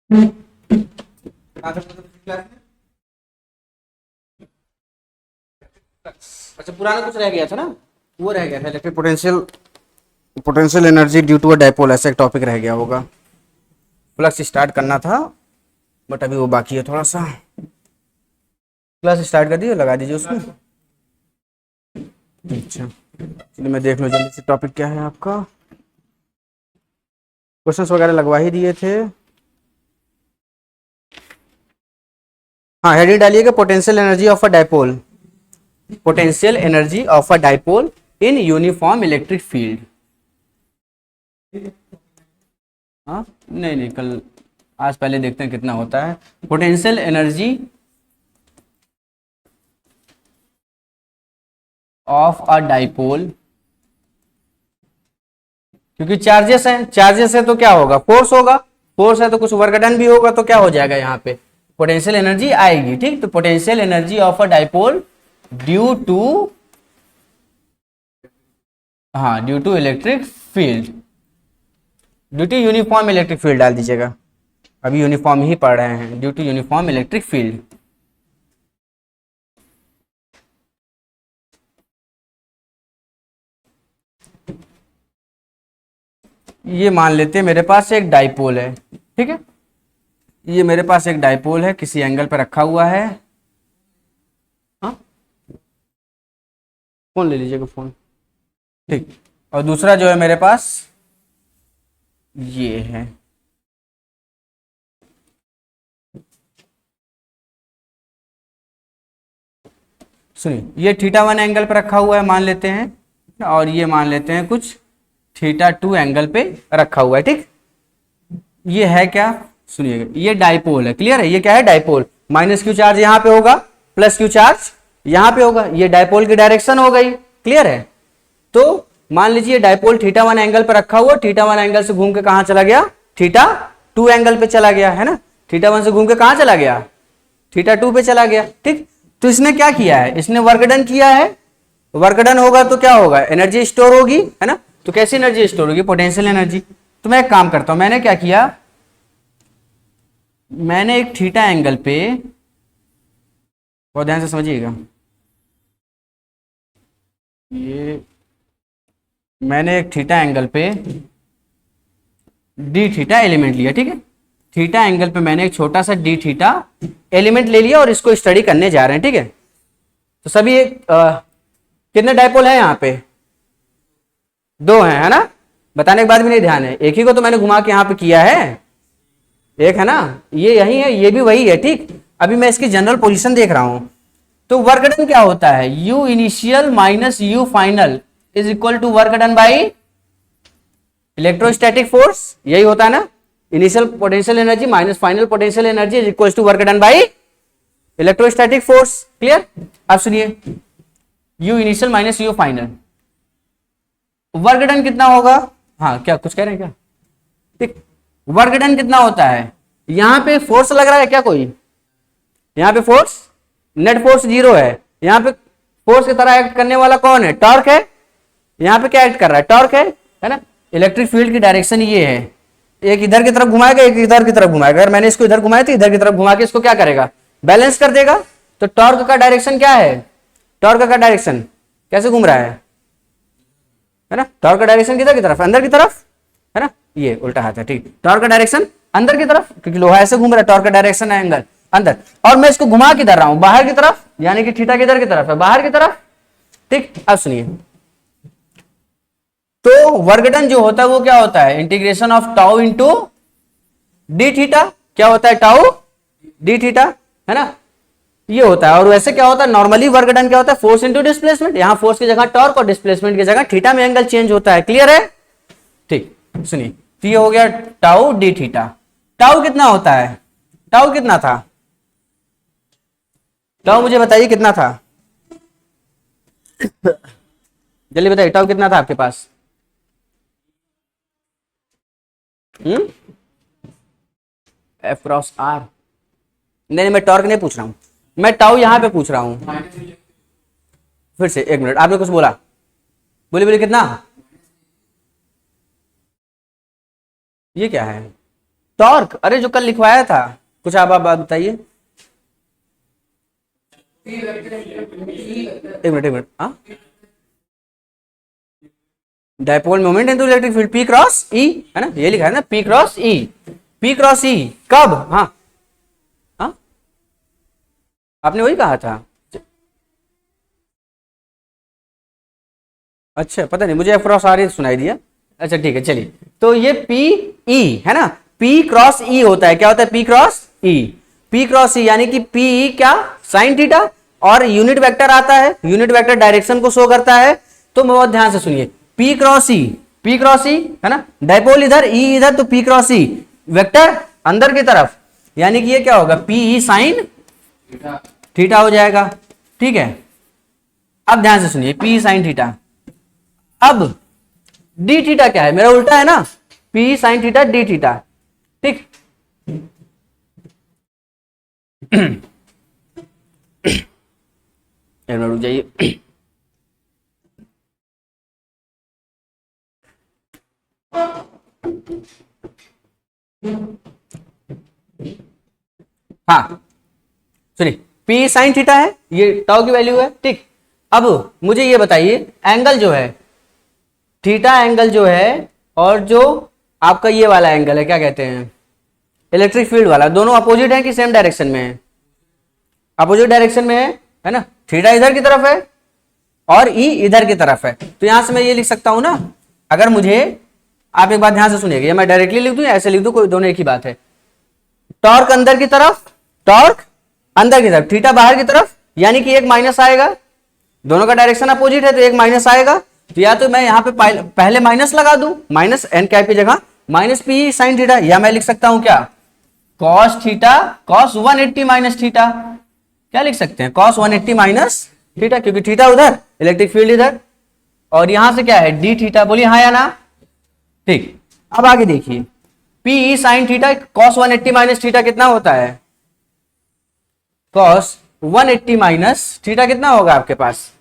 कहाँ तक मतलब पिछली क्लास में? अच्छा, पुराना कुछ रह गया था ना, वो रह गया था electric potential, potential energy due to a dipole, ऐसा एक टॉपिक रह गया होगा। फ्लक्स स्टार्ट करना था बट अभी वो बाकी है थोड़ा सा। क्लास स्टार्ट कर दीजिए, लगा दीजिए उसमें। अच्छा चलिए मैं देख लूँ जल्दी से टॉपिक क्या है आपका। क्वेश्चंस वगैरह लगवा ही दिए थे। हाँ हेडिंग डालिएगा potential energy of a dipole, potential energy of a dipole in uniform electric field. हाँ नहीं नहीं, कल आज पहले देखते हैं कितना होता है potential energy of a dipole. क्योंकि चार्जेस हैं, चार्जेस है तो क्या होगा, फोर्स होगा, फोर्स है तो कुछ वर्क डन भी होगा, तो क्या हो जाएगा यहाँ पे पोटेंशियल एनर्जी आएगी। ठीक, तो potential energy of a dipole due to, हाँ due to electric field, due to uniform electric field डाल दीजिएगा, अभी यूनिफॉर्म ही पढ़ रहे हैं, due to uniform electric field. ये मान लेते हैं मेरे पास एक डाइपोल है, ठीक है, ये मेरे पास एक डाइपोल है, किसी एंगल पर रखा हुआ है। हाँ फोन ले लीजिएगा फोन, ठीक। और दूसरा जो है मेरे पास ये है, सुनिए ये थीटा 1 एंगल पर रखा हुआ है मान लेते हैं, और ये मान लेते हैं कुछ थीटा 2 एंगल पे रखा हुआ है। ठीक, ये है क्या, सुनिएगा ये डाइपोल है, क्लियर है, ये क्या है डाइपोल, माइनस क्यू चार्ज यहाँ पे होगा, प्लस क्यू चार्ज यहाँ पे होगा, ये डाइपोल की डायरेक्शन हो गई, क्लियर है। तो मान लीजिए डाइपोल थीटा 1 एंगल पे रखा हुआ, थीटा 1 एंगल से घूम के कहां चला गया, थीटा 2 एंगल पे चला गया, है ना, थीटा 1 से घूम के कहां चला गया, थीटा 2 पे चला गया। ठीक, तो इसने क्या किया है, इसने वर्क डन किया है, वर्क डन होगा तो क्या होगा, एनर्जी स्टोर होगी, है ना, तो कैसी एनर्जी स्टोर होगी, पोटेंशियल एनर्जी। तो मैं एक काम करता हूं, मैंने क्या किया, मैंने एक थीटा एंगल पे, बहुत ध्यान से समझिएगा, ये मैंने एक थीटा एंगल पे डी थीटा एलिमेंट लिया, ठीक है, थीटा एंगल पे मैंने एक छोटा सा डी थीटा एलिमेंट ले लिया और इसको स्टडी करने जा रहे हैं। ठीक है, तो सभी एक कितने डाइपोल है यहाँ पे, दो हैं, है ना, बताने के बाद भी नहीं ध्यान है, एक ही को तो मैंने घुमा के यहाँ पे किया है, एक है ना, ये यही है, ये भी वही है। ठीक, अभी मैं इसकी जनरल पोजीशन देख रहा हूं, तो वर्क डन क्या होता है, U initial minus U final is equal to work done by electrostatic force, यही होता है ना, initial potential energy minus final potential energy is equal to work done by electrostatic force, clear. अब सुनिए, U initial minus U final, work done कितना होगा, हाँ क्या कुछ कह रहे हैं क्या, ठीक, वर्क डन कितना होता है, यहां पे फोर्स लग रहा है क्या कोई, यहां पे फोर्स, नेट फोर्स 0 है, यहां पे फोर्स की तरह एक्ट करने वाला कौन है, टॉर्क है, यहां पे क्या एक्ट कर रहा है, टॉर्क है ना, इलेक्ट्रिक फील्ड की डायरेक्शन ये है, एक इधर की तरफ घुमाएगा, एक इधर की तरफ घुमाएगा, अगर मैंने इसको इधर घुमाया तो इधर की तरफ घुमा के इसको क्या करेगा, बैलेंस कर देगा। तो टॉर्क का डायरेक्शन क्या है, टॉर्क का डायरेक्शन कैसे घूम रहा है ना, टॉर्क का डायरेक्शन किधर की तरफ, अंदर की तरफ, है ना, ये उल्टा हाथ है, ठीक, टॉर्क का डायरेक्शन अंदर की तरफ, क्योंकि लोहा ऐसे घूम रहा है, टॉर्क का डायरेक्शन है एंगल अंदर, और मैं इसको घुमा किधर रहा हूं, बाहर की तरफ, यानी कि थीटा किधर की तरफ है, बाहर की तरफ। ठीक, अब सुनिए, तो वर्क डन जो होता है वो क्या होता है, integration of tau into D theta, क्या होता है टाउ डी थीटा, है ना, ये होता है। और वैसे क्या होता है, नॉर्मली वर्क डन क्या होता है, फोर्स इंटू डिस्प्लेसमेंट, यहां फोर्स की जगह टॉर्क और डिस्प्लेसमेंट की जगह थीटा में एंगल चेंज होता है, क्लियर है। ठीक, सुनिए, तो ये हो गया टाउ डी थीटा, टाउ कितना होता है, टाउ कितना था, टाउ मुझे बताइए कितना था, जल्दी बताइए टाउ कितना था आपके पास, एफ क्रॉस आर, नहीं मैं टॉर्क नहीं पूछ रहा हूं, मैं टाउ यहां पे पूछ रहा हूं, फिर से एक मिनट, आपने कुछ बोला, बोले बोले कितना, ये क्या है, टॉर्क, अरे जो कल लिखवाया था, कुछ आप बात बताइए। एक मिनट, हाँ, dipole moment into electric field P cross E, है ना, ये लिखा है ना, P cross E, P cross E कब, हाँ हाँ, आपने वही कहा था। अच्छा पता नहीं, मुझे एफ क्रॉस आर सुनाई दिया। अच्छा ठीक है, चलिए, तो ये पी ई है ना, पी क्रॉस ई होता है, क्या होता है, P cross E, P cross ई यानी कि पी ई क्या, साइन थीटा, और यूनिट वेक्टर आता है, यूनिट वेक्टर डायरेक्शन को शो करता है। तो बहुत ध्यान से सुनिए, P cross E, P cross E है ना, डायपोल इधर, ई इधर, तो पी क्रॉस ई वेक्टर अंदर की तरफ, यानी कि ये क्या होगा, पी ई साइन थीटा हो जाएगा। ठीक है, अब ध्यान से सुनिए, पी साइन थीटा, अब डी थीटा क्या है, मेरा उल्टा है ना, P sine theta D theta, ठीक। रुक जाइए, हाँ सुनिए, पी साइन थीटा है, ये टाउ की वैल्यू है, ठीक। अब मुझे ये बताइए, एंगल जो है, थीटा एंगल जो है, और जो आपका ये वाला एंगल है, क्या कहते हैं, इलेक्ट्रिक फील्ड वाला, दोनों अपोजिट है कि सेम डायरेक्शन में है, अपोजिट डायरेक्शन में है ना, थीटा इधर की तरफ है और ई इधर की तरफ है, तो यहां से मैं ये लिख सकता हूं ना, अगर मुझे, आप एक बात ध्यान से सुनिएगा, या मैं डायरेक्टली लिख दूं या ऐसे लिख दूं, कोई दोनों एक ही बात है, टॉर्क अंदर की तरफ, टॉर्क अंदर की तरफ, थीटा बाहर की तरफ, यानी कि एक माइनस आएगा, दोनों का डायरेक्शन अपोजिट है तो एक माइनस आएगा, तो या तो मैं यहां पे पहले माइनस लगा दूं, माइनस एन कैप की जगह माइनस पी साइन थीटा, या मैं लिख सकता हूं क्या, cos theta cos 180 minus theta, क्या लिख सकते हैं, कॉस 180 माइनस थीटा, क्योंकि थीटा उधर, इलेक्ट्रिक फील्ड इधर, और यहां से क्या है, डी थीटा, बोलिए हाँ या ना, ठीक। अब आगे देखिए, P sine theta cos 180 minus theta कितना होता है, कॉस 180 माइनस थीटा कितना होगा आपके पास,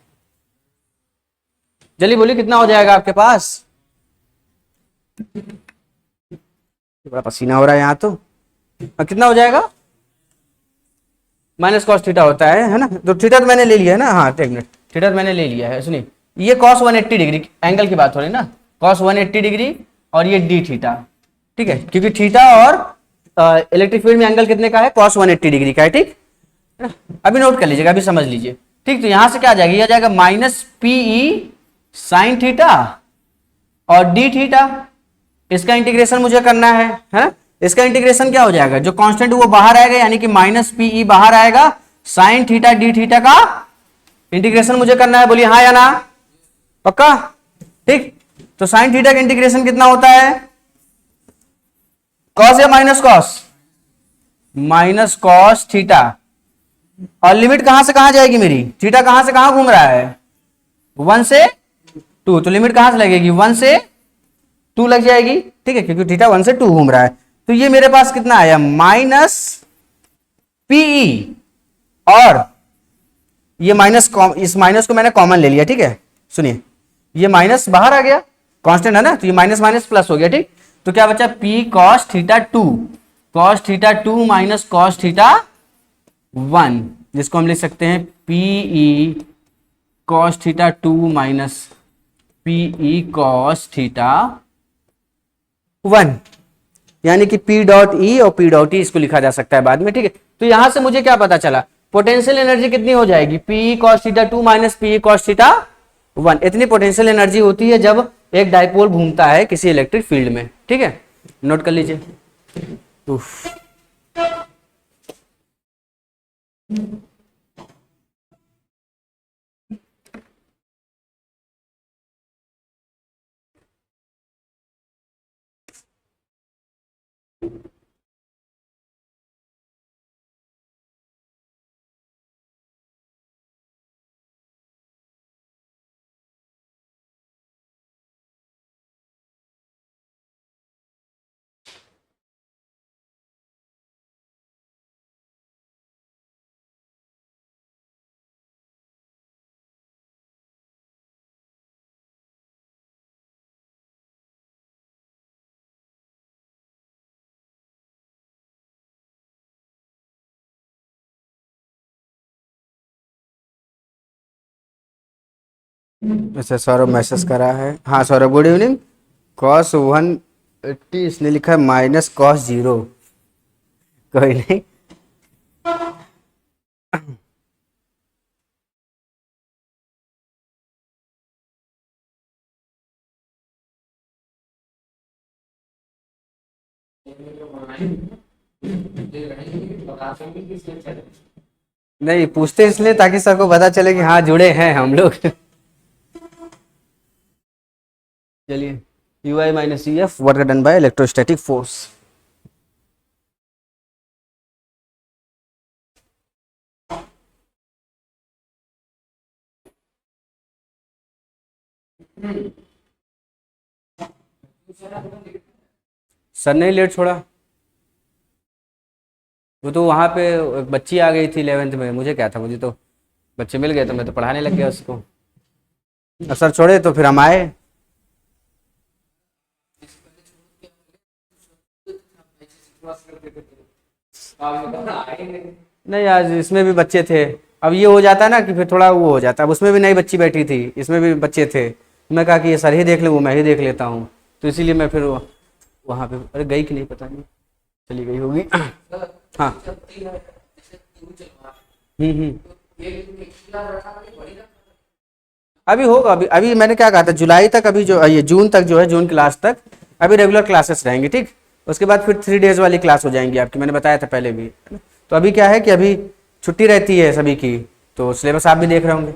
जल्दी बोलिए कितना हो जाएगा आपके पास, बड़ा पसीना हो रहा है यहां तो, कितना हो जाएगा, माइनस कॉस थीटा होता है ना, तो थीटा तो मैंने ले लिया है ना, हाँ एक मिनट, थीटा तो मैंने ले लिया है, सुनिए, ये कॉस 180 डिग्री एंगल की बात हो रही है ना, कॉस 180 डिग्री, और ये डी थीटा, ठीक है, क्योंकि थीटा और इलेक्ट्रिक फील्ड में एंगल कितने का है, कॉस 180 डिग्री का है, ठीक है ना? अभी नोट कर लीजिएगा, अभी समझ लीजिए, ठीक। तो यहां से क्या आ जाएगा, ये आ जाएगा माइनस पीई साइन थीटा और डी थीटा, इसका इंटीग्रेशन मुझे करना है ना, इसका इंटीग्रेशन क्या हो जाएगा, जो कांस्टेंट वो बाहर आएगा, यानी कि माइनस पीई बाहर आएगा, साइन थीटा डी थीटा का इंटीग्रेशन मुझे करना है, बोलिए हाँ या ना, पक्का, ठीक। तो साइन थीटा का इंटीग्रेशन कितना होता है, कॉस या minus cos, minus cos theta, और लिमिट कहां से कहां जाएगी मेरी, थीटा कहां से कहां घूम रहा है, 1 से 2, तो लिमिट कहां से लगेगी, 1 से 2 लग जाएगी, ठीक है, क्योंकि थीटा 1 से 2 घूम रहा है, तो ये मेरे पास कितना आया, माइनस पीई, और ये माइनस, इस माइनस को मैंने कॉमन ले लिया, ठीक है, सुनिए, ये माइनस बाहर आ गया, कांस्टेंट है ना, तो ये माइनस माइनस प्लस हो गया, ठीक। तो क्या बचा, P cos theta 2, cos theta 2 minus cos theta 1, जिसको हम लिख सकते हैं PE cos theta 2 minus PE cos theta 1, यानी कि पी डॉट ई और पी डॉट ई इसको लिखा जा सकता है बाद में, ठीक है। तो यहां से मुझे क्या पता चला, पोटेंशियल एनर्जी कितनी हो जाएगी, P cos theta 2 minus P cos theta 1, इतनी पोटेंशियल एनर्जी होती है जब एक डाइपोल घूमता है किसी इलेक्ट्रिक फील्ड में, ठीक है, नोट कर लीजिए। अच्छा सौरभ मैसेज करा है। हाँ सौरभ गुड इवनिंग। कॉस 180 इसने लिखा है माइनस कॉस 0। कोई नहीं। नहीं पूछते इसलिए ताकि सर को पता चले कि हाँ जुड़े हैं हम लोग। चलिए U I minus C F work done by electrostatic force. Sir ने लेट छोड़ा। वो तो वहाँ पे एक बच्ची आ गई थी 11th में, मुझे क्या था, मुझे तो बच्चे मिल गए तो मैं तो पढ़ाने लग गया उसको। अब सर छोड़े तो फिर हम आए। नहीं आज इसमें भी बच्चे थे। अब ये हो जाता है ना कि फिर थोड़ा वो हो जाता है। अब उसमें भी नई बच्ची बैठी थी, इसमें भी बच्चे थे। मैं कहा कि ये सर ही देख ले, वो मैं ही देख लेता हूँ। तो इसीलिए मैं फिर वहाँ पे, अरे गई कि नहीं पता नहीं, चली गई होगी। हाँ हम्म। अभी होगा, अभी अभी मैंने क्या कहा था जुलाई तक, अभी जो ये जून तक जो है, जून क्लास तक अभी रेगुलर क्लासेस रहेंगे ठीक। उसके बाद फिर 3 डेज वाली क्लास हो जाएंगी आपकी, मैंने बताया था पहले भी। तो अभी क्या है कि अभी छुट्टी रहती है सभी की, तो सिलेबस आप भी देख रहे होंगे।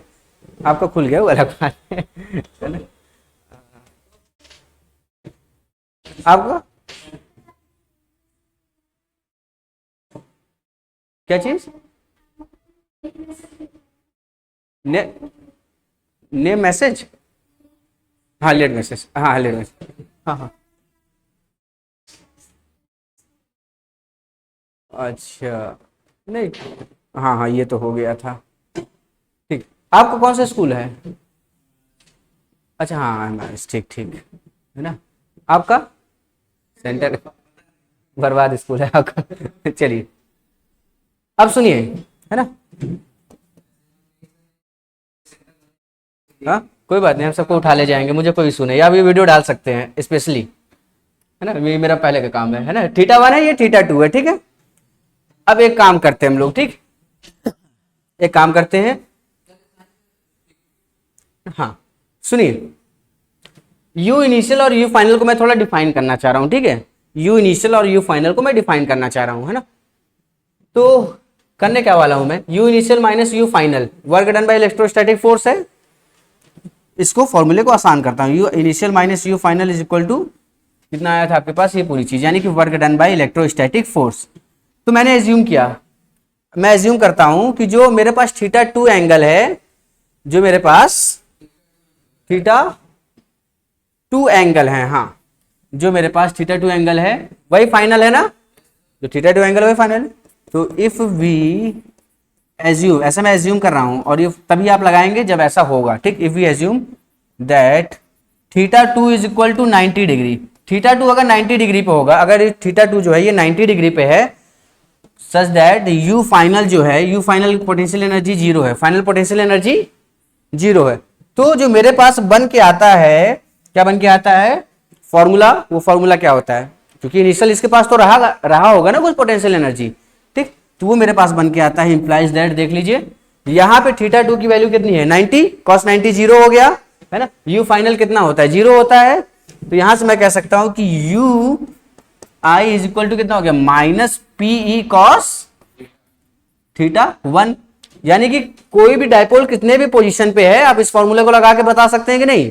आपका खुल गया वो अलग बात है। चलो आपका क्या चीज, ने नेम मैसेज, हाँ लेट मैसेज, हाँ लेट मैसेज, हाँ हाँ। अच्छा नहीं, हाँ हाँ ये तो हो गया था ठीक। आपका कौन सा स्कूल है? अच्छा हाँ नाइस, ठीक ठीक है ना। आपका सेंटर बर्बाद स्कूल है आपका। चलिए अब सुनिए, है ना। हाँ कोई बात नहीं, हम सबको उठा ले जाएंगे, मुझे कोई इशू नहीं। आप ये वीडियो डाल सकते हैं स्पेशली, है ना, ये मेरा पहले का काम है ना। थीटा 1 है, ये थीटा 2 है ठीक है। अब एक काम करते हैं हम लोग ठीक, एक काम करते हैं। हाँ सुनिए, यू इनिशियल और यू फाइनल को मैं थोड़ा डिफाइन करना चाह रहा हूं ठीक है। यू इनिशियल और यू फाइनल को मैं डिफाइन करना चाह रहा हूं, है ना। तो करने क्या वाला हूं मैं, U initial minus U final work done by electrostatic force है। इसको फॉर्मूले को आसान करता हूं, U initial minus U final is equal to कितना आया था आपके पास, ये पूरी चीज यानी कि work done by electrostatic force. तो मैंने एज्यूम किया, मैं एज्यूम करता हूं कि जो मेरे पास थीटा 2 एंगल है, जो मेरे पास थीटा 2 एंगल है, हाँ जो मेरे पास थीटा 2 एंगल है वही फाइनल है ना, जो थीटा 2 एंगल वही फाइनल है। तो इफ वी एज्यूम, ऐसा मैं एज्यूम कर रहा हूं और ये तभी आप लगाएंगे जब ऐसा होगा ठीक। If we assume that theta 2 is equal to 90 degree, theta 2 अगर 90 डिग्री पे होगा, अगर थीटा 2 जो है ये 90 डिग्री पे है, सच दैट यू फाइनल जो है, यू फाइनल पोटेंशियल एनर्जी 0 है, फाइनल पोटेंशियल एनर्जी 0 है। तो जो मेरे पास बन के आता है, क्या बन के आता है फॉर्मूला, वो फॉर्मूला क्या होता है, क्योंकि इनिशियल इसके पास तो रहा होगा ना कुछ पोटेंशियल एनर्जी ठीक। तो वो मेरे पास बन के आता है, इंप्लाइज दैट, देख लीजिए यहाँ पे थीटा 2 की वैल्यू कितनी है 90, cos 90 0 हो गया है ना। यू फाइनल कितना होता है 0 होता है। तो यहां से मैं कह सकता हूं कि U I is equal to कितना हो गया माइनस पीई कॉस थीटा 1। यानी कि कोई भी डायपोल कितने भी पोजीशन पे है, आप इस फॉर्मूले को लगा के बता सकते हैं कि नहीं,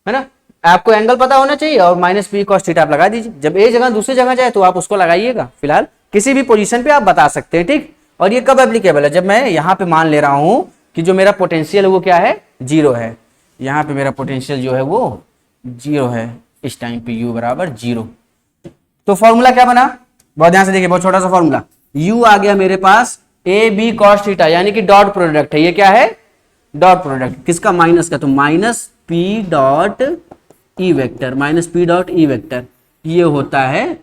है ना। आपको एंगल पता होना चाहिए और माइनस पी कॉस थीटा आप लगा दीजिए। जब एक जगह दूसरी जगह जाए तो आप उसको लगाइएगा, फिलहाल किसी भी पोजीशन पे आप बता सकते हैं ठीक। और ये कब एप्लीकेबल है, जब मैं यहां पे मान ले रहा हूं कि जो मेरा पोटेंशियल है वो क्या है 0 है। यहां पे मेरा पोटेंशियल जो है वो 0 है, इस टाइम पे u बराबर 0। तो फॉर्मूला क्या बना, बहुत ध्यान से देखिए, बहुत छोटा सा फॉर्मूला। u आ गया मेरे पास ए बी कॉस थीटा, यानी कि डॉट प्रोडक्ट है, ये क्या है डॉट प्रोडक्ट किसका, माइनस का, तो minus P dot E vector, minus P dot E vector, ये होता है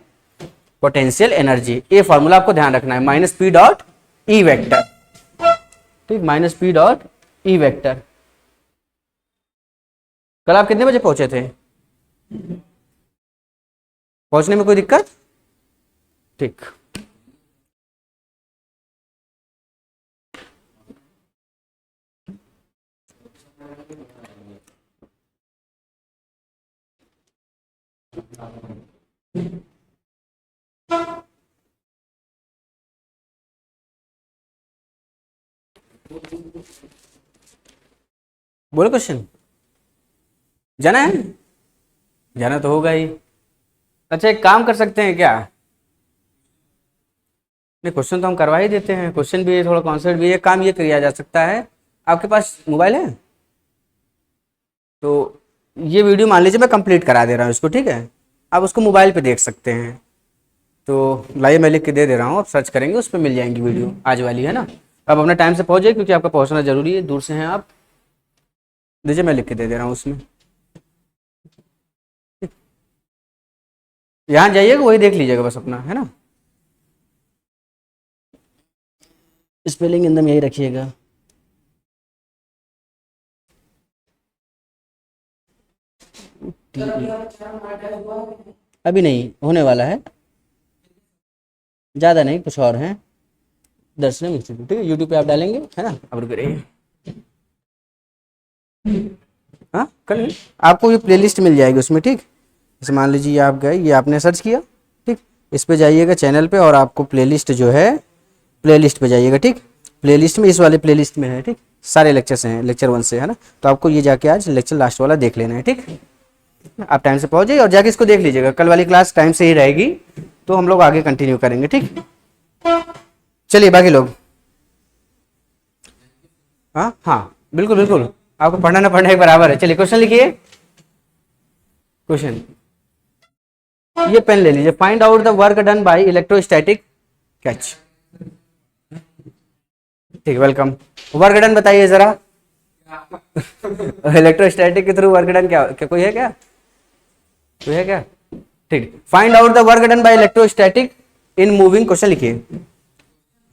पोटेंशियल एनर्जी। ये फॉर्मूला आपको ध्यान रखना है, minus P dot E vector ठीक, minus P dot E vector. कल आप कितने बजे पहुंचे थे? पहुंचने में कोई दिक्कत? ठीक। बोलो क्वेश्चन। जाना है? जाना तो होगा ही। अच्छा एक काम कर सकते हैं क्या? नहीं क्वेश्चन तो हम करवा ही देते हैं, क्वेश्चन भी है थोड़ा कॉन्सेप्ट भी है। काम ये किया जा सकता है, आपके पास मोबाइल है तो ये वीडियो मान लीजिए मैं कंप्लीट करा दे रहा हूँ इसको, ठीक है? आप उसको मोबाइल पे देख सकते हैं। तो लाइए मैं लिख के दे दे रहा हूँ, आप सर्च करेंगे उस पर मिल जाएंगी वीडियो आज वाली, है ना? आप अपना टाइम से पहुँच जाइए क्योंकि आपका पहुँचना जरूरी है, दूर से हैं आप। दीजिए मैं लिख के दे दे रहा हूँ उसमें। यहाँ जाइएगा वही देख लीजिएगा बस अपना, है ना? स्पेलिंग एकदम यही रखिएगा। अभी नहीं होने वाला है, ज़्यादा नहीं, कुछ और हैं। दर्शन इंस्टीट्यूट, ठीक है? यूट्यूब पे आप डालेंगे, है ना? अब रुक रहिए। हाँ कर, आपको ये प्लेलिस्ट मिल जाएगी उसमें, ठीक? जैसे मान लीजिए आप गए, ये आपने सर्च किया, ठीक? इस पे जाइएगा चैनल पे और आपको प्लेलिस्ट जो है, प्लेलिस्ट पे जाइएगा, ठीक? प्लेलिस्ट में इस वाले प्लेलिस्ट में है, ठीक? सारे लेक्चर्स हैं, लेक्चर 1 से, है ना? तो आपको ये जाके आज लेक्चर लास्ट वाला देख लेना है, ठीक? आप टाइम से पहुंच जाइए और जाके इसको देख लीजिएगा। कल वाली क्लास टाइम से ही रहेगी तो हम लोग आगे कंटिन्यू करेंगे, ठीक? चलिए बाकी लोग। हाँ हाँ बिल्कुल बिल्कुल, आपको पढ़ना ना पढ़ना एक बराबर है। चलिए क्वेश्चन लिखिए। क्वेश्चन ये पेन ले लीजिए। Find out the work done by electrostatic catch. ठीक, वेलकम। वर्क डन बताइए जरा। इलेक्ट्रोस्टैटिक के थ्रू वर्क डन क्या कोई है क्या? कोई है क्या? ठीक। Find out the work done by electrostatic in moving, question लिखिए।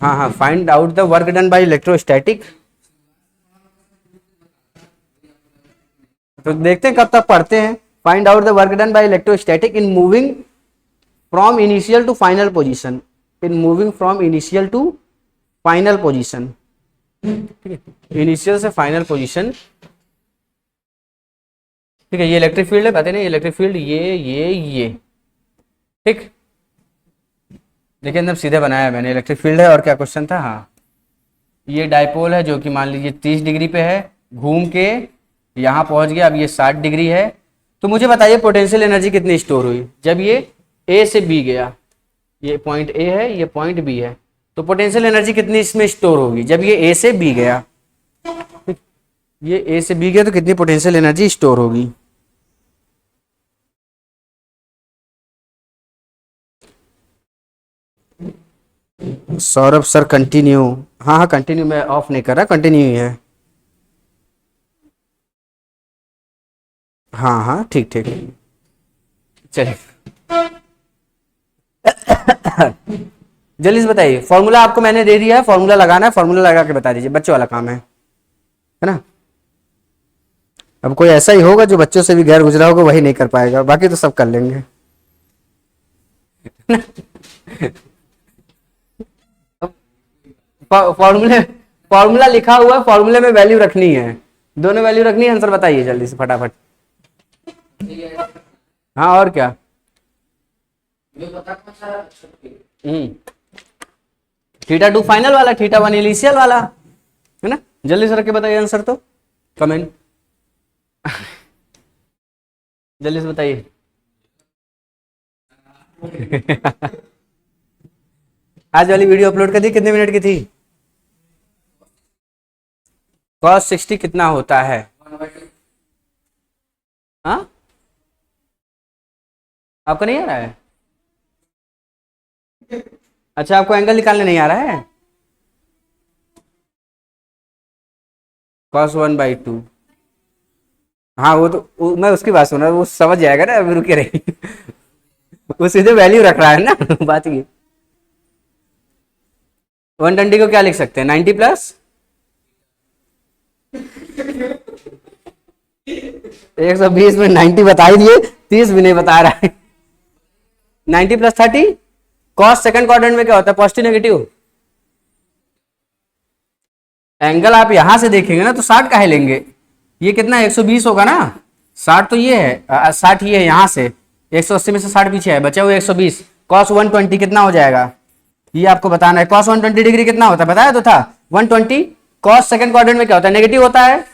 हाँ हाँ, find out the work done by electrostatic. तो देखते हैं कब तक पढ़ते हैं। Find out the work done by electrostatic in moving from initial to final position. In moving from initial to final position, ठीक है? इनिशियल से फाइनल पोजीशन, ठीक है? ये इलेक्ट्रिक फील्ड है, कहते नहीं इलेक्ट्रिक फील्ड, ये ठीक। देखिए एकदम सीधे बनाया मैंने, इलेक्ट्रिक फील्ड है। और क्या क्वेश्चन था? हाँ, ये डाइपोल है जो कि मान लीजिए 30 डिग्री पे है, घूम के यहाँ पहुंच गया, अब ये 60 डिग्री है। तो मुझे बताइए पोटेंशियल एनर्जी कितनी स्टोर हुई जब ये ए से बी गया? ये पॉइंट ए है, ये पॉइंट बी है, तो पोटेंशियल एनर्जी कितनी इसमें स्टोर होगी जब ये ए से बी गया? ये ए से बी गया तो कितनी पोटेंशियल एनर्जी स्टोर होगी? Saurabh sir continue. हाँ हाँ कंटिन्यू, मैं ऑफ नहीं कर रहा, कंटिन्यू ही है। हाँ हाँ ठीक ठीक, चलिए। जल्दी से बताइए। फॉर्मूला आपको मैंने दे दिया है, फॉर्मूला लगाना है, फॉर्मूला लगा के बता दीजिए, बच्चों वाला काम है ना? अब कोई ऐसा ही होगा जो बच्चों से भी गैर गुजरा होगा, वही नहीं कर पाएगा, बाकी तो सब कर लेंगे। फॉर्मूले, फॉर्मूला लिखा हुआ है, फॉर्मूले में वैल्यू रखनी है, दोनों वैल्यू रखनी है। आंसर बताइए जल्दी से फटाफट। हाँ और क्या? थीटा 2 फाइनल वाला, थीटा 1 इनिशियल वाला, है ना? जल्दी से रख के बताइए आंसर तो, कमेंट। जल्दी से बताइए। आज वाली वीडियो अपलोड कर दी, कितने मिनट की थी? cos 60 कितना होता है? हाँ आपको नहीं आ रहा है? अच्छा आपको एंगल निकालने नहीं आ रहा है? cos 1/2। हाँ वो तो मैं उसकी बात सुन रहा हूँ, वो समझ जाएगा ना, अभी रुके रही। वो सीधे वैल्यू रख रहा है ना। बात ये 120 को क्या लिख सकते हैं? 90 प्लस 120 में 90 बता ही दिए, 30 भी नहीं बता रहा है। 90 प्लस 30 कॉस सेकंड क्वाड्रेंट में क्या होता है, पॉजिटिव नेगेटिव। एंगल आप यहां से देखेंगे ना तो 60 का है लेंगे, ये कितना 120 होगा ना, 60 तो ये है, 60 ये है यहाँ से, 180 में से 60 पीछे है, बचा हुआ 120, कॉस 120 कितना हो जाएगा, ये आपको बताना है। कॉस 120 डिग्री कितना होता है बताया तो था 120। कॉस सेकंड क्वाड्रेंट में क्या होता है, नेगेटिव होता है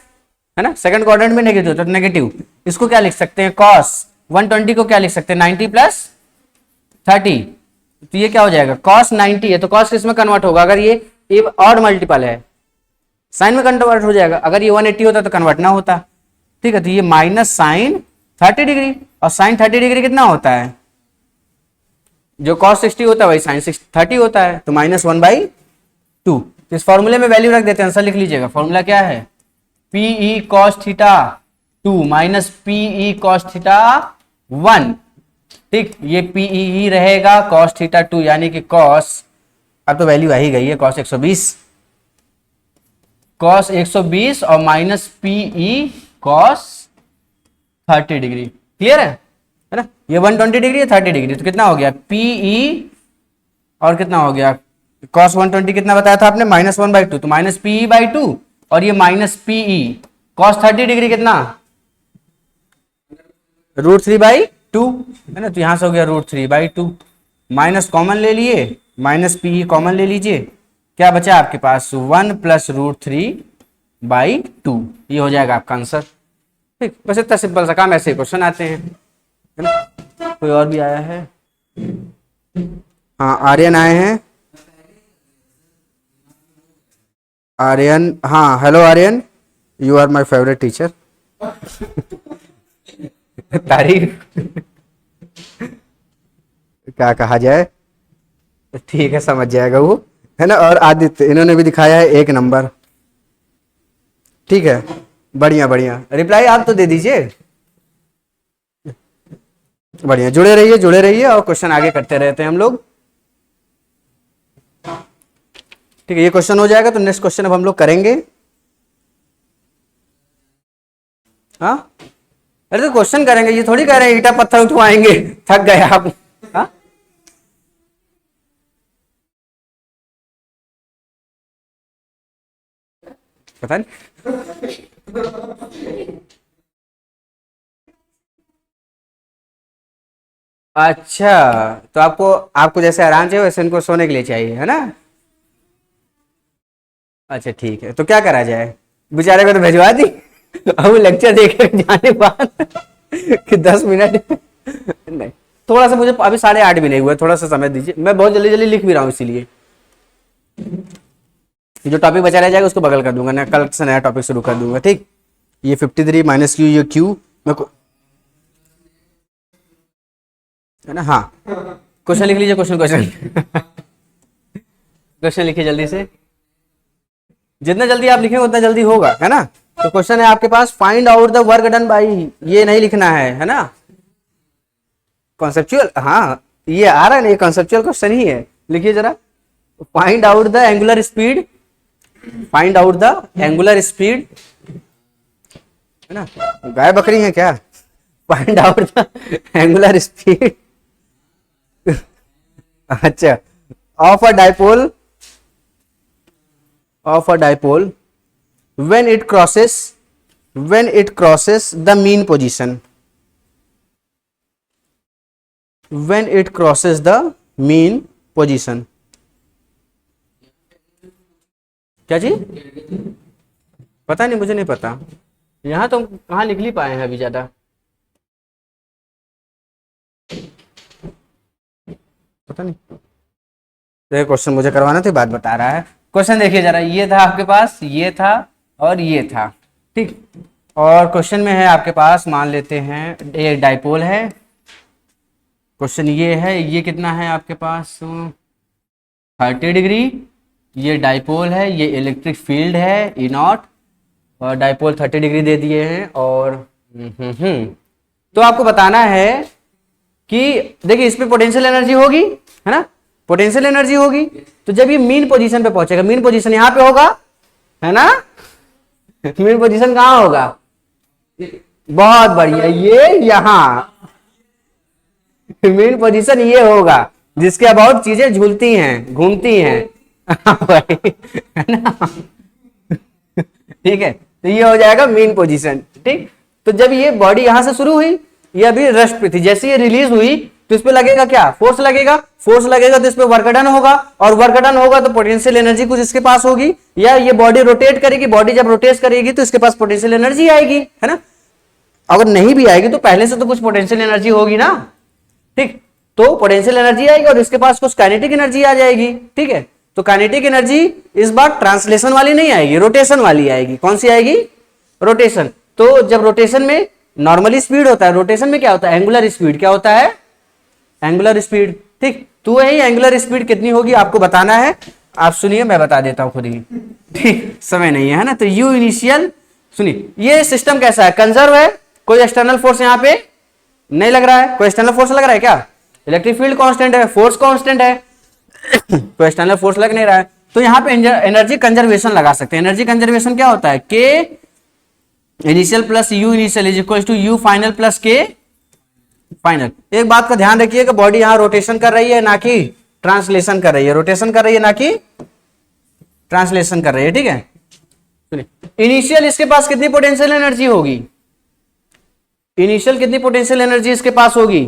ना, सेकंड क्वाड्रेंट में नेगेटिव होता है, नेगेटिव। इसको क्या लिख सकते हैं, कॉस 120 को क्या लिख सकते हैं, 90 प्लस 30, तो ये क्या हो जाएगा, कॉस 90 है तो कॉस किस में कन्वर्ट होगा, अगर ये ऑड मल्टीपल है साइन में कन्वर्ट हो जाएगा, अगर ये 180 होता तो कन्वर्ट ना होता। ठीक है, तो ये माइनस साइन 30 डिग्री, और साइन 30 डिग्री कितना होता है, जो cos 60 होता है वही साइन 30 होता है, तो -1/2। तो इस फॉर्मूले में वैल्यू रख देते हैं, आंसर लिख लीजिएगा। फॉर्मूला क्या है, PE cos theta 2 minus PE cos theta 1। ठीक, ये PE ही रहेगा cos थीटा 2, यानी कि cos, अब तो वैल्यू आ ही गई है, cos 120 और minus PE cos 30 degree. Clear है ना, ये 120 डिग्री है 30 डिग्री, तो कितना हो गया PE और कितना हो गया cos 120 कितना बताया था आपने, -1/2, तो माइनस PE/2, और ये माइनस PE cos 30 डिग्री कितना, √3/2 है ना, तो यहां से हो गया √3/2, माइनस कॉमन ले लिए, माइनस PE कॉमन ले लीजिए, क्या बचा आपके पास 1 + √3/2, ये हो जाएगा आपका आंसर। ठीक, बस इतना सिंपल सा काम, ऐसे क्वेश्चन आते हैं, है ना। कोई और भी आया है, हाँ आर्यन आए हैं, आर्यन, हाँ hello Aryan, you are my favourite teacher. तारीफ क्या कहा जाए, ठीक है समझ जाएगा वो, है ना। और आदित्य, इन्होंने भी दिखाया है 1 नंबर। ठीक है, बढ़िया बढ़िया, रिप्लाई आप तो दे दीजिए, बढ़िया, जुड़े रहिए और क्वेश्चन आगे करते रहते हैं हम लोग। ठीक है, ये क्वेश्चन हो जाएगा तो नेक्स्ट क्वेश्चन अब हम लोग करेंगे। हाँ, अरे तो क्वेश्चन करेंगे, ये थोड़ी कह रहे हैं ईटा पत्थर उठवाएंगे, थक गए आप। हाँ, पता नहीं। अच्छा, तो आपको जैसे आराम चाहिए वैसे इनको सोने के लिए चाहिए, है ना। अच्छा ठीक है, तो क्या करा जाए, बेचारे को तो भिजवा दी, अब लेक्चर देखे जाने बाद कि 10 मिनट नहीं, थोड़ा सा मुझे अभी 8:30 भी नहीं हुआ, थोड़ा सा समय दीजिए, मैं बहुत जल्दी जल्दी लिख भी रहा हूँ, इसीलिए जो टॉपिक बचा रह जाएगा उसको बगल कर दूंगा ना, कल से नया टॉपिक शुरू कर दूंगा। ठीक, ये 53 - Q, ये Q है ना। हाँ, क्वेश्चन लिख लीजिए, क्वेश्चन लिखिए जल्दी से, जितना जल्दी आप लिखेंगे उतना जल्दी होगा, है ना। तो क्वेश्चन है आपके पास, find out the work done by, ये नहीं लिखना है ना, कॉन्सेप्चुअल, हाँ ये आ रहा है ना, ये कॉन्सेप्चुअल क्वेश्चन ही है, लिखिए जरा, find out the angular speed, find out the angular speed, है ना, गाय बकरी है क्या, find out the angular speed अच्छा, of a dipole when it crosses the mean position, when it crosses the mean position, क्या जी, पता नहीं, मुझे नहीं पता, यहां तो कहाँ लिख ही पाए हैं अभी ज्यादा, पता नहीं, तो क्वेश्चन मुझे करवाना था, बात बता रहा है। क्वेश्चन देखिए जरा, ये था आपके पास, ये था और ये था, ठीक, और क्वेश्चन में है आपके पास, मान लेते हैं ये डाइपोल है, क्वेश्चन ये है, ये कितना है आपके पास 30 डिग्री, ये डाइपोल है, ये इलेक्ट्रिक फील्ड है E0, और डाइपोल 30 डिग्री दे दिए हैं, और तो आपको बताना है कि देखिए इस पे पोटेंशियल एनर्जी होगी, है ना, पोटेंशियल एनर्जी होगी, तो जब ये मीन पोजीशन पे पहुंचेगा, मीन पोजीशन यहां पे होगा, है ना, मीन पोजीशन कहां होगा, बहुत बढ़िया, ये यहाँ मेन पोजीशन ये होगा जिसके अबाउट चीजें झूलती हैं, घूमती हैं। भाई, है ना? ठीक है, तो ये हो जाएगा मेन पोजीशन। ठीक, तो जब ये बॉडी यहां से शुरू हुई, ये अभी रेस्ट पे थी, जैसे ये रिलीज हुई तो इस पे लगेगा क्या? फोर्स लगेगा। फोर्स लगेगा तो इस पे वर्क डन होगा, और वर्क डन होगा तो पोटेंशियल एनर्जी कुछ इसके पास होगी, या ये बॉडी रोटेट करेगी, बॉडी जब रोटेट करेगी तो इसके पास पोटेंशियल एनर्जी आएगी, है ना? अगर नहीं भी आएगी तो पहले से तो कुछ पोटेंशियल एनर्जी होगी ना। ठीक, तो पोटेंशियल एनर्जी आएगी और इसके पास कुछ काइनेटिक एनर्जी आ जाएगी। ठीक है, तो काइनेटिक एनर्जी इस बार ट्रांसलेशन वाली नहीं आएगी, रोटेशन वाली आएगी। कौन सी आएगी? रोटेशन। तो जब रोटेशन में नॉर्मली स्पीड होता है, रोटेशन में क्या होता है? Angular speed. क्या होता है? Angular speed. ठीक, तो वही एंगुलर स्पीड कितनी होगी आपको बताना है। आप सुनिए, मैं बता देता हूं खुद ही। ठीक, समय नहीं है ना, तो यू इनिशियल, सुनिए ये सिस्टम कैसा है? कंजर्व है, कोई एक्सटर्नल फोर्स यहाँ पे नहीं लग रहा है। कोई एक्सटर्नल फोर्स लग रहा है क्या? इलेक्ट्रिक फील्ड कांस्टेंट है, फोर्स कांस्टेंट है, कोई एक्सटर्नल फोर्स लग नहीं रहा है। तो यहाँ पे एनर्जी कंजर्वेशन लगा सकते हैं। एनर्जी कंजर्वेशन क्या होता है? K initial plus U initial is equal to U final plus K final. एक बात का ध्यान रखिए कि बॉडी यहां रोटेशन कर रही है ना कि ट्रांसलेशन कर रही है। रोटेशन कर रही है ना कि ट्रांसलेशन कर रही है। ठीक है, सुनिए इनिशियल इसके पास कितनी पोटेंशियल एनर्जी होगी? इनिशियल कितनी पोटेंशियल एनर्जी इसके पास होगी?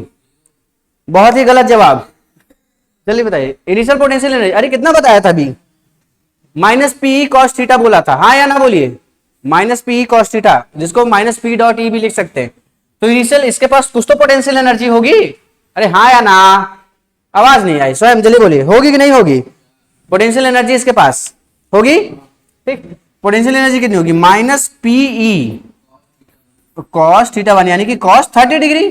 बहुत ही गलत जवाब। चलिए बताइए, इनिशियल पोटेंशियल एनर्जी, अरे कितना बताया था अभी? माइनस पी कॉस थीटा बोला था, हाँ या ना बोलिए? माइनस पी कॉस थीटा, जिसको माइनस पी डॉट ई भी लिख सकते हैं। तो इनिशियल इसके पास कुछ तो पोटेंशियल एनर्जी होगी। अरे हाँ या ना? आवाज नहीं आई, स्वयं जल्दी बोलिए, होगी कि नहीं होगी? पोटेंशियल एनर्जी इसके पास होगी। ठीक, पोटेंशियल एनर्जी कितनी होगी? Minus PE cos theta one, यानी कि कॉस 30 डिग्री।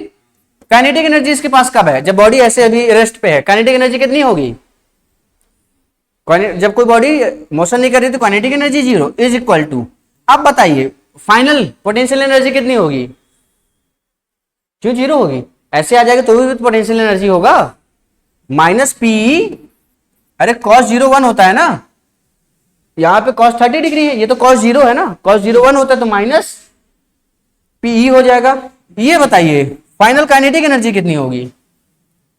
काइनेटिक एनर्जी इसके पास कब है? जब बॉडी ऐसे अभी रेस्ट पे है। काइनेटिक एनर्जी कितनी होगी? जब कोई बॉडी मोशन नहीं कर रही तो kinetic energy 0 is equal to, अब बताइए फाइनल पोटेंशियल एनर्जी कितनी होगी? क्यों 0 होगी? ऐसे आ जाएगा तो भी पोटेंशियल एनर्जी होगा माइनस पी। अरे कॉस 0 1 होता है ना, यहाँ पे कॉस 30 डिग्री है, ये तो कॉस 0 है ना, कॉस 0 1 होता है तो माइनस पीई हो जाएगा। ये बताइए फाइनल काइनेटिक एनर्जी कितनी होगी?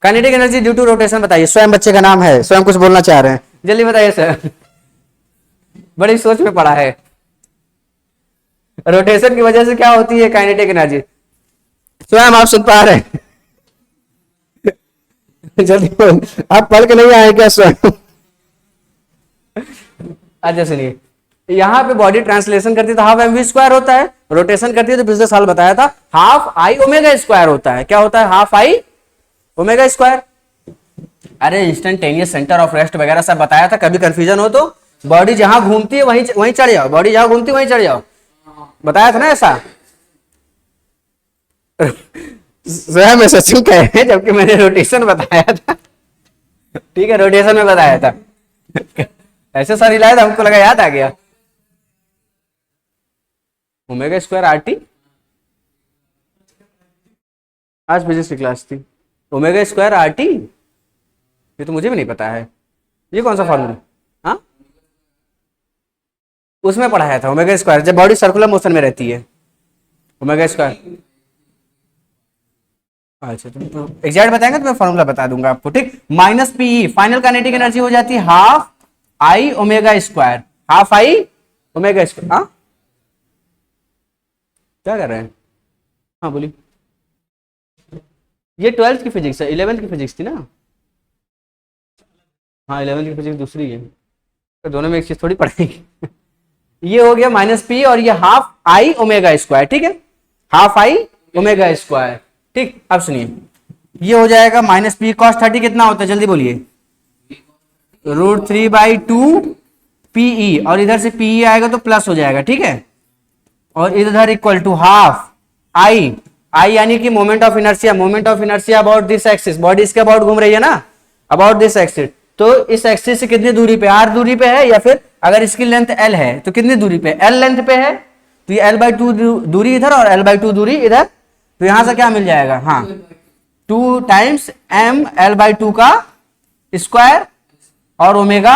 Kinetic energy due to rotation बताइए। स्वयं बच्चे का नाम है, स्वयं कुछ बोलना चाह रहे हैं, जल्दी बताइए सर। बड़ी सोच में पड़ा है। रोटेशन की वजह से क्या होती है काइनेटिक एनर्जी? स्वयं आप सुन पा रहे हैं? जल्दी आप पढ़ के नहीं आए क्या स्वयं? अच्छा सुनिए, यहाँ पे बॉडी ट्रांसलेशन करती है तो हाफ एम वी स्क्वायर होता है, रोटेशन करती है तो पिछले साल बताया था हाफ आई ओमेगा स्क्वायर होता है। क्या होता है? Half I omega square. अरे इंस्टेंटेनियस सेंटर ऑफ रेस्ट वगैरह सब बताया था, कभी कंफ्यूजन हो तो बॉडी जहां घूमती है वहीं चढ़ जाओ, बॉडी जहां घूमती है वहीं चढ़ जाओ, बताया था ना ऐसा। स्वयं में सचिन कह रहे हैं जबकि मैंने रोटेशन बताया था। ठीक है, रोटेशन में बताया था। ऐसे सर हिलाया था, हमको लगा याद आ गया। ओमेगा स्क्वायर आर टी, आज फिजिक्स की क्लास थी। ओमेगा स्क्वायर आर टी, ये तो मुझे भी नहीं पता है। ये कौन सा फॉर्मूला? हाँ, उसमें पढ़ाया था ओमेगा स्क्वायर, जब बॉडी सर्कुलर मोशन में रहती है ओमेगा स्क्वायर। अच्छा, तो एग्जैक्ट बताएंगे तो मैं फॉर्मूला बता दूंगा आपको। ठीक, minus PE final kinetic energy हो जाती है half I omega square, half I omega square. हाँ क्या कर रहे हैं? हाँ बोलिए। ये 12th की फिजिक्स है, 11th की फिजिक्स थी ना। हाँ 11th की फिजिक्स दूसरी है, तो दोनों में एक चीज थोड़ी पढ़ेंगे। ये हो गया माइनस पी और ये हाफ आई ओमेगा स्क्वायर। ठीक है, हाफ आई ओमेगा स्क्वायर। ठीक, अब सुनिए ये हो जाएगा माइनस पी कॉस 30 कितना होता है? जल्दी बोलिए। √3/2 पीई, और इधर से पीई आएगा तो प्लस हो जाएगा। ठीक है, और इधर इक्वल टू हाफ आई, आई यानी कि moment of inertia, moment of inertia about this axis, body इसके अबाउट घूम रही है ना, अबाउट दिस एक्सिस। तो इस एक्सिस से कितनी दूरी पे? आर दूरी पे है, या फिर अगर इसकी लेंथ एल है तो कितनी दूरी पे? एल लेंथ पे है, तो ये l/2 दूरी इधर और l/2 दूरी इधर, तो यहां से क्या मिल जाएगा? हाँ 2 टाइम्स m l/2 का स्क्वायर और ओमेगा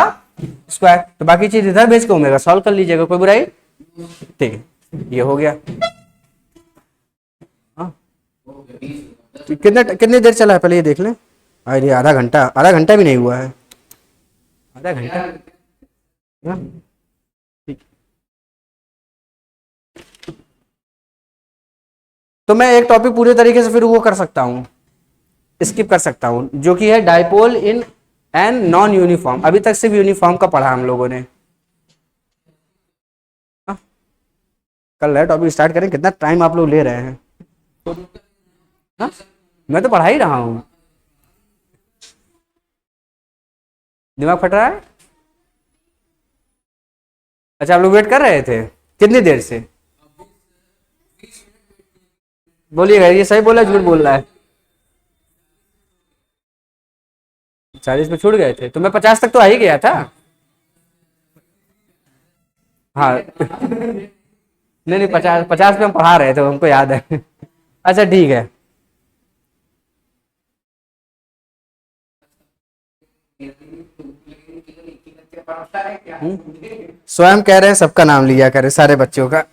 स्क्वायर। तो बाकी चीज इधर भेज के ओमेगा सॉल्व कर लीजिएगा, कोई बुराई? ठीक है, ये हो गया। कितनी देर चला है पहले ये देख लें। अरे आधा घंटा भी नहीं हुआ है। आधा घंटा। हाँ, ठीक। तो मैं एक टॉपिक पूरे तरीके से फिर वो कर सकता हूँ, स्किप कर सकता हूँ, जो कि है dipole in and non uniform. अभी तक सिर्फ यूनिफॉर्म का पढ़ा हम लोगों ने। हाँ, कल नया टॉपिक स्टार्ट करें। कितना टाइम आप लोग ले रहे हैं। हाँ, मैं तो पढ़ा ही रहा हूँ। दिमाग फट रहा है। अच्छा, आप लोग वेट कर रहे थे कितनी देर से। बोलिएगा, ये सही बोला झूठ बोल रहा है। 40 पे छूट गए थे तो मैं 50 तक तो आ ही गया था। हाँ नहीं नहीं, 50 पे हम पढ़ा रहे थे, हमको याद है। अच्छा ठीक है। स्वयं कह रहे हैं सबका नाम लिया करे, सारे बच्चों का।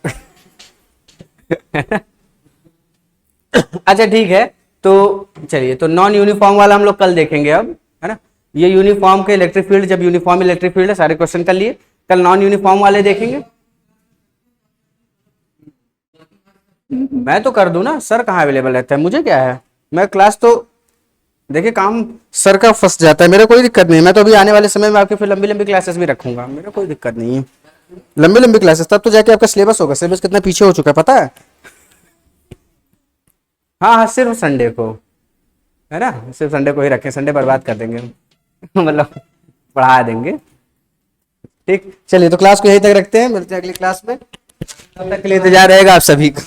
अच्छा ठीक है। तो चलिए, तो नॉन यूनिफॉर्म वाला हम लोग कल देखेंगे अब, है ना। ये यूनिफॉर्म के इलेक्ट्रिक फील्ड, जब यूनिफॉर्म इलेक्ट्रिक फील्ड है, सारे क्वेश्चन कर लिए। कल नॉन यूनिफॉर्म वाले देखेंगे। मैं तो कर दूं ना, सर कहाँ अवेलेबल रहता है, मुझे क्या है। मैं क्लास तो देखिए, काम सर का फंस जाता है, मेरा कोई दिक्कत नहीं है। मैं तो अभी आने वाले समय में आपके फिर लंबी लंबी क्लासेस भी रखूंगा, मेरा कोई दिक्कत नहीं है। लंबी लंबी क्लासेस, तब तो जाके आपका सिलेबस होगा। सिलेबस कितना पीछे हो चुका है पता है। हाँ हाँ, सिर्फ संडे को, है ना, सिर्फ संडे को ही रखें, संडे बर्बाद कर देंगे हम। मतलब पढ़ा देंगे। ठीक, चलिए तो क्लास को यहीं तक रखते हैं, मिलते हैं अगली क्लास में। तब तक के लिए इंतजार रहेगा आप सभी का।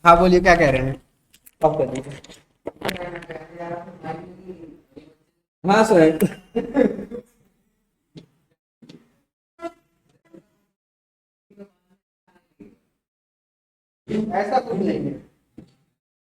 हाँ बोलिए, क्या कह रहे हैं। ऑफ कर दीजिए। हाँ सुन, ऐसा कुछ नहीं है।